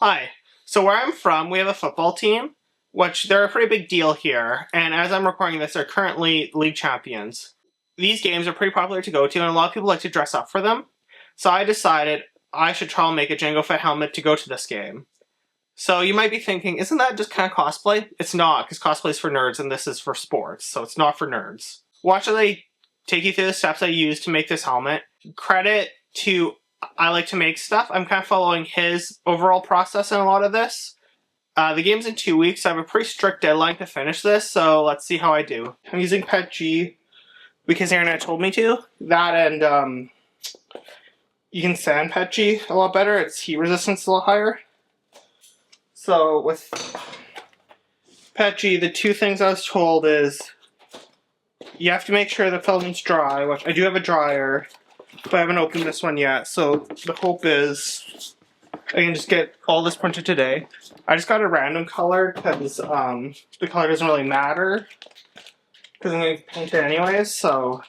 Hi. So where I'm from, we have a football team, which they're a pretty big deal here, and as I'm recording this, they're currently league champions. These games are pretty popular to go to, and a lot of people like to dress up for them. So I decided I should try and make a Jango Fett helmet to go to this game. So you might be thinking, isn't that just kind of cosplay? It's not, because cosplay is for nerds and this is for sports, so it's not for nerds. Watch as I take you through the steps I used to make this helmet. Credit to I Like to Make Stuff. I'm kind of following his overall process in a lot of this. The game's in 2 weeks, so I have a pretty strict deadline to finish this, so let's see how I do. I'm using Pet G because the internet told me to. That and you can sand Pet G a lot better. Its heat resistance is a lot higher. So with Pet G, the two things I was told is you have to make sure the filament's dry, which I do have a dryer, but I haven't opened this one yet, so the hope is I can just get all this printed today. I just got a random color because the color doesn't really matter because I'm going to paint it anyways. So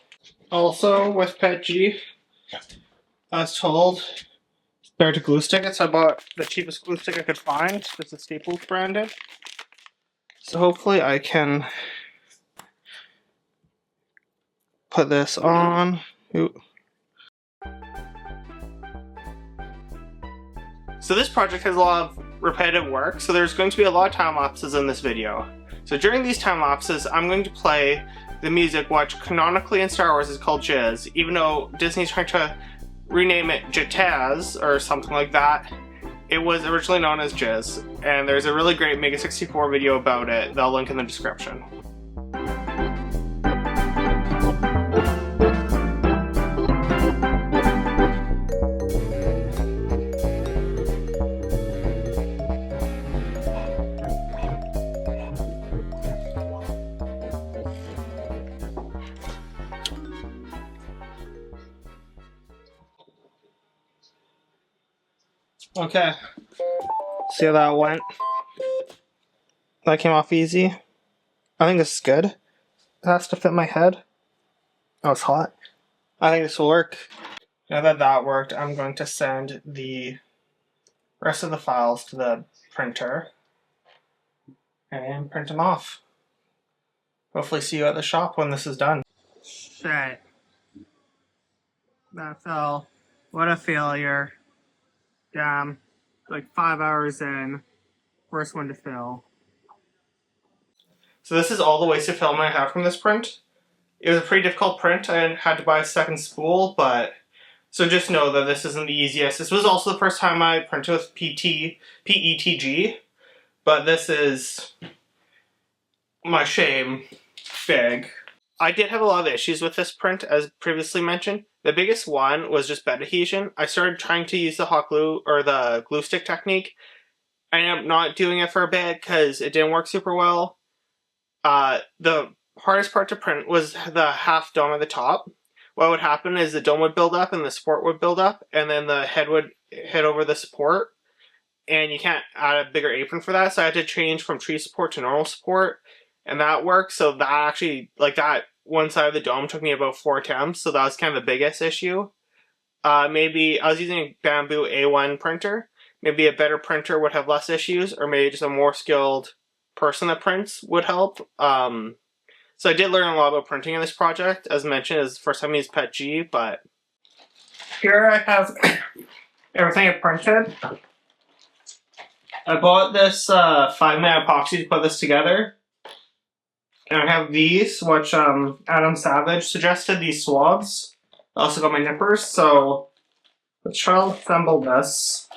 also with Pet G, I was told it's better to glue stick it, so I bought the cheapest glue stick I could find. It's a Staples branded. So hopefully I can put this on. Ooh. So this project has a lot of repetitive work, so there's going to be a lot of time lapses in this video. So during these time lapses, I'm going to play the music which canonically in Star Wars is called Jizz, even though Disney's trying to rename it Jataz or something like that. It was originally known as Jizz, and there's a really great Mega 64 video about it that I'll link in the description. Okay, see how that went? That came off easy. I think this is good. It has to fit my head. Oh, it's hot. I think this will work. Now that that worked, I'm going to send the rest of the files to the printer and print them off. Hopefully see you at the shop when this is done. Shit. That fell. What a failure. Damn. Like 5 hours in. First one to fill. So this is all the wasted film I have from this print. It was a pretty difficult print. I had to buy a second spool, but so just know that this isn't the easiest. This was also the first time I printed with PETG, but this is my shame big. I did have a lot of issues with this print, as previously mentioned. The biggest one was just bed adhesion. I started trying to use the hot glue or the glue stick technique. I ended up not doing it for a bit because it didn't work super well. The hardest part to print was the half dome at the top. What would happen is the dome would build up and the support would build up, and then the head would hit over the support, and you can't add a bigger apron for that, so I had to change from tree support to normal support, and that worked. So that actually, like that one side of the dome took me about 4 attempts, so that was kind of the biggest issue. Maybe I was using a Bambu A1 printer. Maybe a better printer would have less issues, or maybe just a more skilled person that prints would help. So I did learn a lot about printing in this project. As mentioned, it's the first time I used Pet G, but here I have everything I printed. I bought this 5-minute epoxy to put this together. And I have these, which Adam Savage suggested, these swabs. I also got my nippers, so let's try to assemble this.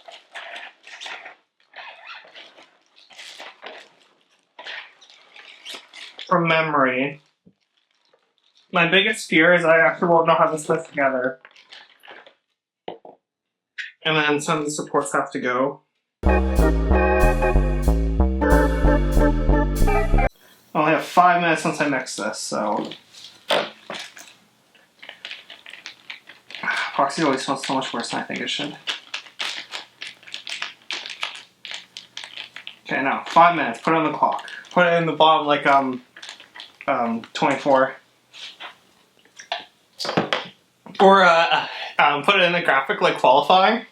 From memory. My biggest fear is I actually won't know how this fits together. And then some of the supports have to go. I only have 5 minutes since I mixed this, so epoxy always smells so much worse than I think it should. Okay, now 5 minutes. Put it on the clock. Put it in the bottom like 24. Or put it in the graphic like qualifying.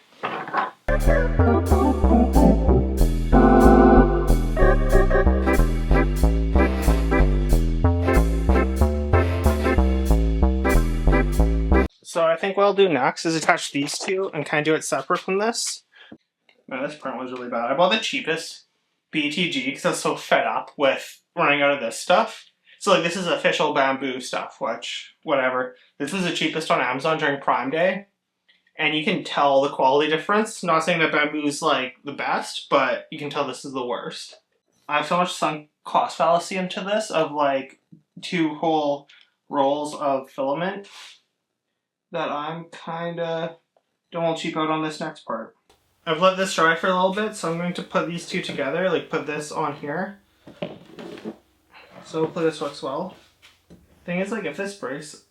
think what I'll do next is attach these two and kind of do it separate from this. Man, this print was really bad. I bought the cheapest BTG because I was so fed up with running out of this stuff. So like this is official Bambu stuff, which, whatever. This was the cheapest on Amazon during Prime Day. And you can tell the quality difference. Not saying that Bambu's like the best, but you can tell this is the worst. I have so much sunk cost fallacy into this of like 2 whole rolls of filament that I'm kinda don't want to cheap out on this next part. I've let this dry for a little bit, so I'm going to put these two together, like put this on here. So hopefully this works well. Thing is, like, if this breaks,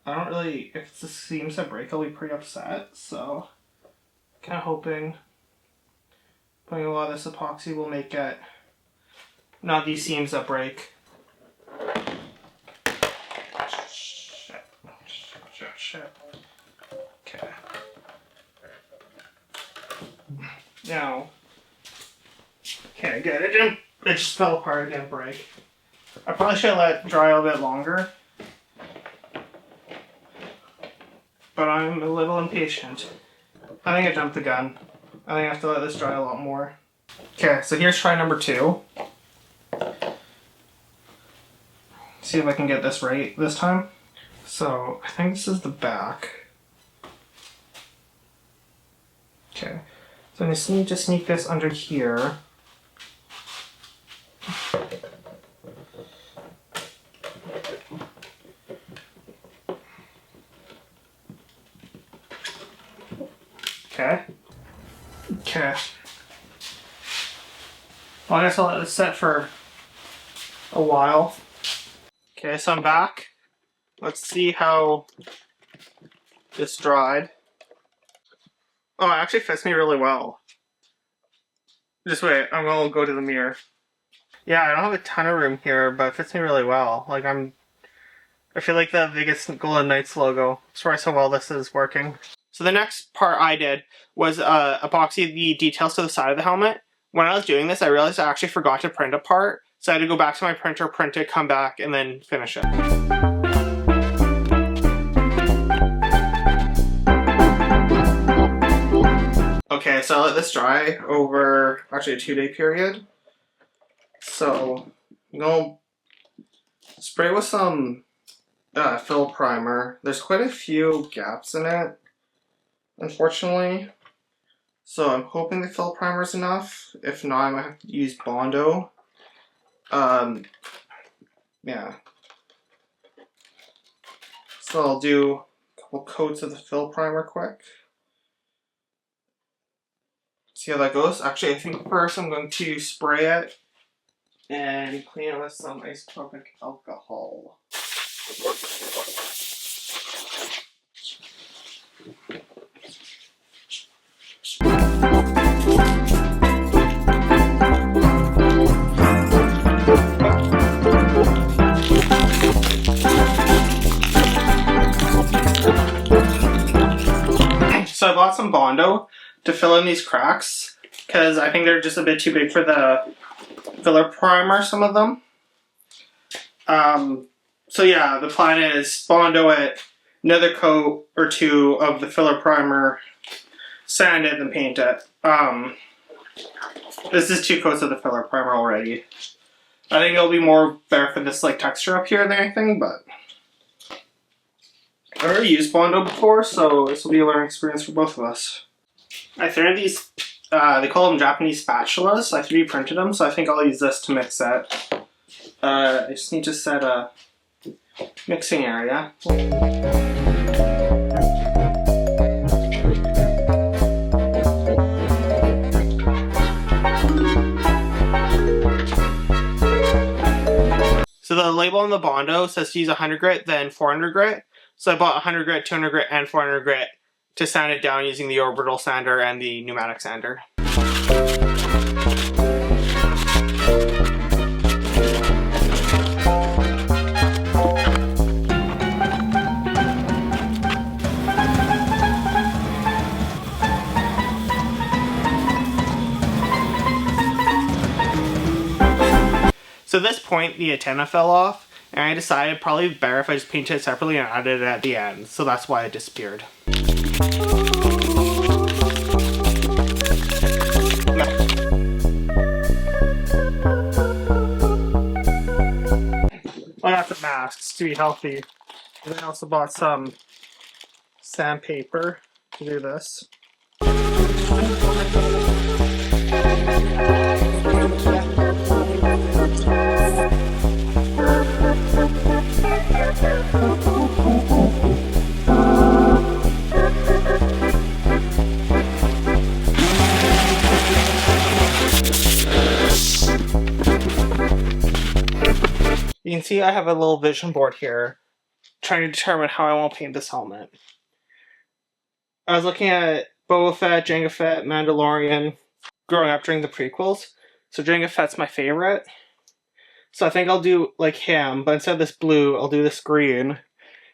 I don't really, if it's the seams that break, I'll be pretty upset, so kind of hoping putting a lot of this epoxy will make it not these seams that break. Shit. Okay. Now, okay, good. It just fell apart. It didn't break. I probably should have let it dry a little bit longer, but I'm a little impatient. I think I jumped the gun. I think I have to let this dry a lot more. Okay, so here's try number 2. See if I can get this right this time. So I think this is the back. Okay, so I just need to sneak this under here. Okay. Okay. Well, I guess I'll let this set for a while. Okay, so I'm back. Let's see how this dried. Oh, it actually fits me really well. Just wait, I'm gonna go to the mirror. Yeah, I don't have a ton of room here, but it fits me really well. Like I feel like the Vegas Golden Knights logo. That's why so well this is working. So the next part I did was epoxy the details to the side of the helmet. When I was doing this, I realized I actually forgot to print a part, so I had to go back to my printer, print it, come back, and then finish it. Okay, so I let this dry over actually a 2-day period. So I'm gonna spray with some fill primer. There's quite a few gaps in it, unfortunately. So I'm hoping the fill primer is enough. If not, I might have to use Bondo. Yeah. So I'll do a couple coats of the fill primer quick. See how that goes. Actually, I think first I'm going to spray it and clean it with some isopropic alcohol. So I bought some Bondo to fill in these cracks because I think they're just a bit too big for the filler primer, some of them. So yeah, the plan is Bondo it, another coat or 2 of the filler primer, sand it, and paint it. This is 2 coats of the filler primer already. I think it'll be more better for this like texture up here than anything, but I've already used Bondo before, so this will be a learning experience for both of us. I 3D these, they call them Japanese spatulas. I 3D printed them, so I think I'll use this to mix it. I just need to set a mixing area. So the label on the Bondo says to use 100 grit, then 400 grit. So I bought 100 grit, 200 grit, and 400 grit to sand it down using the orbital sander and the pneumatic sander. So at this point, the antenna fell off, And I decided probably better if I just painted it separately and added it at the end. So that's why it disappeared. I got the masks to be healthy. And I also bought some sandpaper to do this. You can see I have a little vision board here trying to determine how I want to paint this helmet. I was looking at Boba Fett, Jango Fett, Mandalorian growing up during the prequels. So Jango Fett's my favorite. So I think I'll do like him, but instead of this blue, I'll do this green.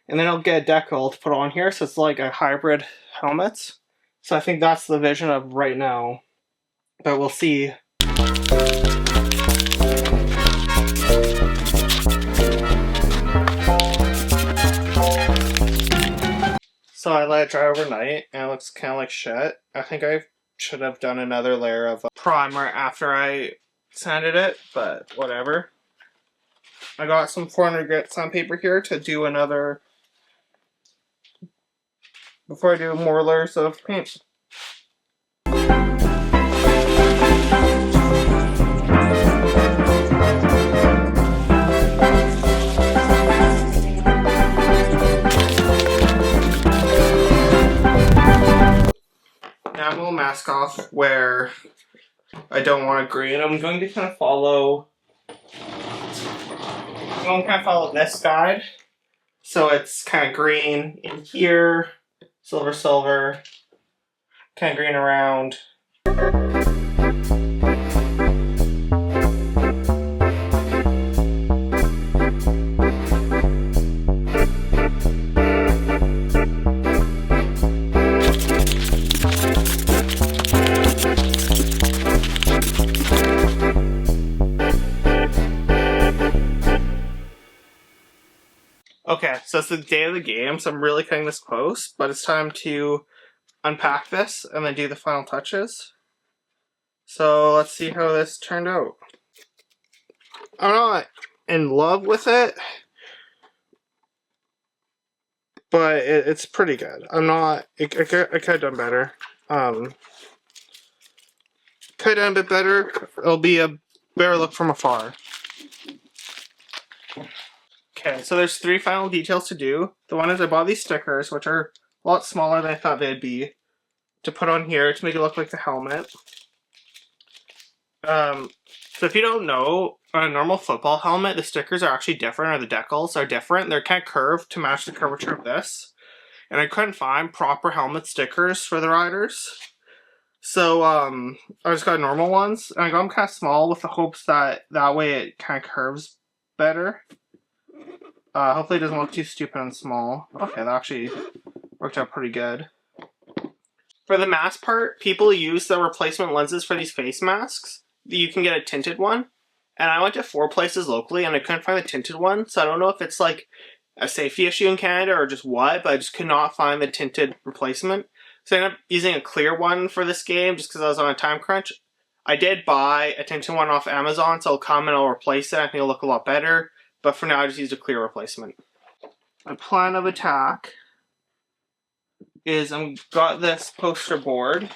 And then I'll get a decal to put on here, so it's like a hybrid helmet. So I think that's the vision of right now. But we'll see. So I let it dry overnight, and it looks kind of like shit. I think I should have done another layer of primer after I sanded it, but whatever. I got some 400 grit sandpaper here to do another, before I do more layers of paint. Now I'm going to mask off where I don't want it green. I'm going to kind of follow this guide. So it's kind of green in here, silver, silver, kind of green around. Okay, so it's the day of the game, so I'm really cutting this close, but it's time to unpack this and then do the final touches. So let's see how this turned out. I'm not in love with it, but it's pretty good. I'm not, I could have done better. Could have done a bit better. It'll be a better look from afar. Okay, so there's 3 final details to do. The one is I bought these stickers, which are a lot smaller than I thought they'd be, to put on here to make it look like the helmet. So if you don't know, on a normal football helmet, the stickers are actually different, or the decals are different. They're kind of curved to match the curvature of this. And I couldn't find proper helmet stickers for the riders. So I just got normal ones, and I got them kind of small with the hopes that that way it kind of curves better. Hopefully it doesn't look too stupid and small. Okay, that actually worked out pretty good. For the mask part, people use the replacement lenses for these face masks. You can get a tinted one. And I went to 4 places locally and I couldn't find the tinted one. So I don't know if it's like a safety issue in Canada or just what, but I just could not find the tinted replacement. So I ended up using a clear one for this game just because I was on a time crunch. I did buy a tinted one off Amazon, so it'll come and I'll replace it. I think it'll look a lot better. But for now, I just used a clear replacement. My plan of attack is I've got this poster board.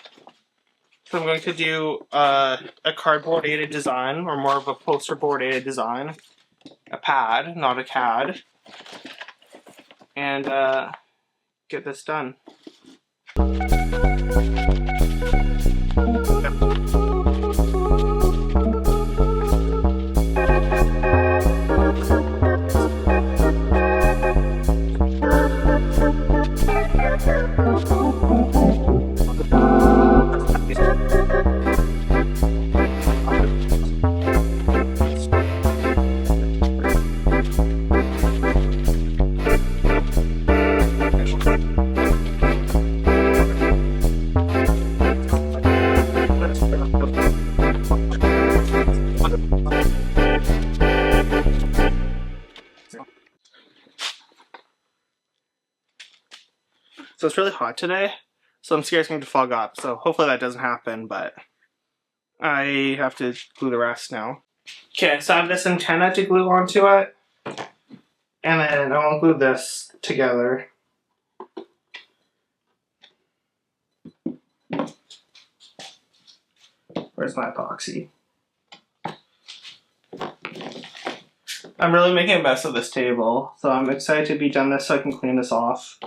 So I'm going to do a cardboard aided design, or more of a poster board aided design. A pad, not a CAD. And get this done. So it's really hot today, so I'm scared it's going to fog up. So hopefully that doesn't happen, but I have to glue the rest now. Okay, so I have this antenna to glue onto it, and then I'll glue this together. Where's my epoxy? I'm really making a mess of this table, so I'm excited to be done this so I can clean this off.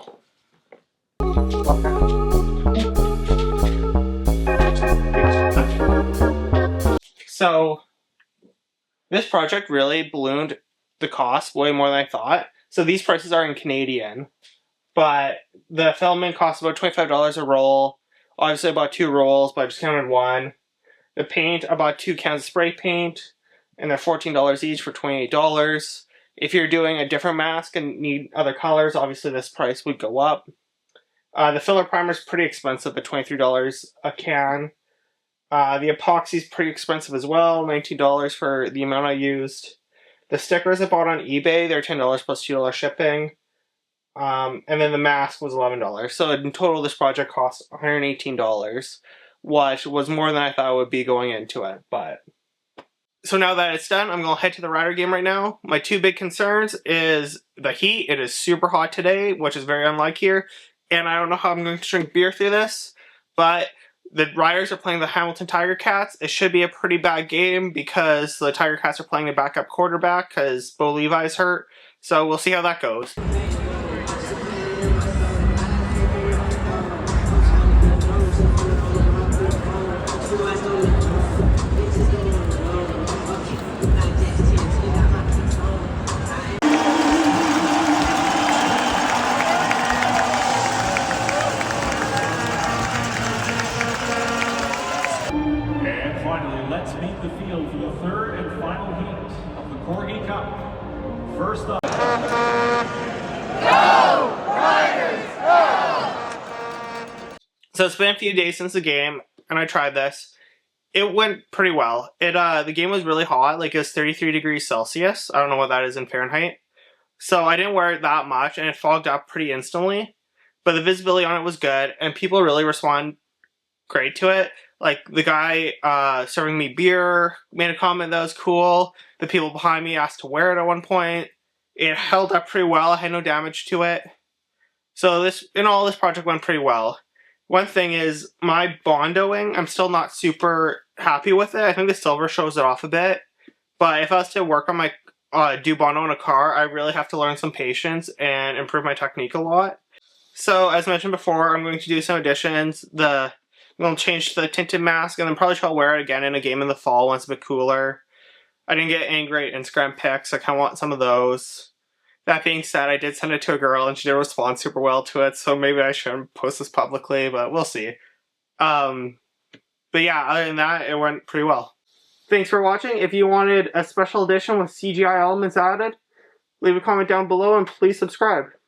So this project really ballooned the cost way more than I thought. So these prices are in Canadian, but the filament costs about $25 a roll. Obviously I bought 2 rolls, but I just counted 1. The paint, I bought 2 cans of spray paint, and they're $14 each for $28. If you're doing a different mask and need other colors, obviously this price would go up. The filler primer is pretty expensive at $23 a can. The epoxy is pretty expensive as well, $19 for the amount I used. The stickers I bought on eBay, they're $10 plus $2 shipping. And then the mask was $11. So in total, this project cost $118, which was more than I thought it would be going into it. But so now that it's done, I'm going to head to the Rider game right now. My 2 big concerns is the heat. It is super hot today, which is very unlike here. And I don't know how I'm going to drink beer through this, but the Riders are playing the Hamilton Tiger Cats. It should be a pretty bad game because the Tiger Cats are playing a backup quarterback because Bo Levi's hurt. So we'll see how that goes. Let's meet the field for the 3rd and final heat of the Corgi Cup. First up. Go! Riders, go! So it's been a few days since the game, and I tried this. It went pretty well. The game was really hot, like it was 33 degrees Celsius. I don't know what that is in Fahrenheit. So I didn't wear it that much, and it fogged up pretty instantly. But the visibility on it was good, and people really respond great to it. Like, the guy serving me beer made a comment that was cool. The people behind me asked to wear it at one point. It held up pretty well. I had no damage to it. So this project went pretty well. One thing is, my bondoing, I'm still not super happy with it. I think the silver shows it off a bit. But if I was to work on my do bondo on a car, I really have to learn some patience and improve my technique a lot. So, as mentioned before, I'm going to do some additions. I'm going to change the tinted mask and then probably try to wear it again in a game in the fall when it's a bit cooler. I didn't get any great Instagram pics. I kind of want some of those. That being said, I did send it to a girl and she did respond super well to it, so maybe I shouldn't post this publicly, but we'll see. But yeah, other than that, it went pretty well. Thanks for watching. If you wanted a special edition with CGI elements added, leave a comment down below and please subscribe.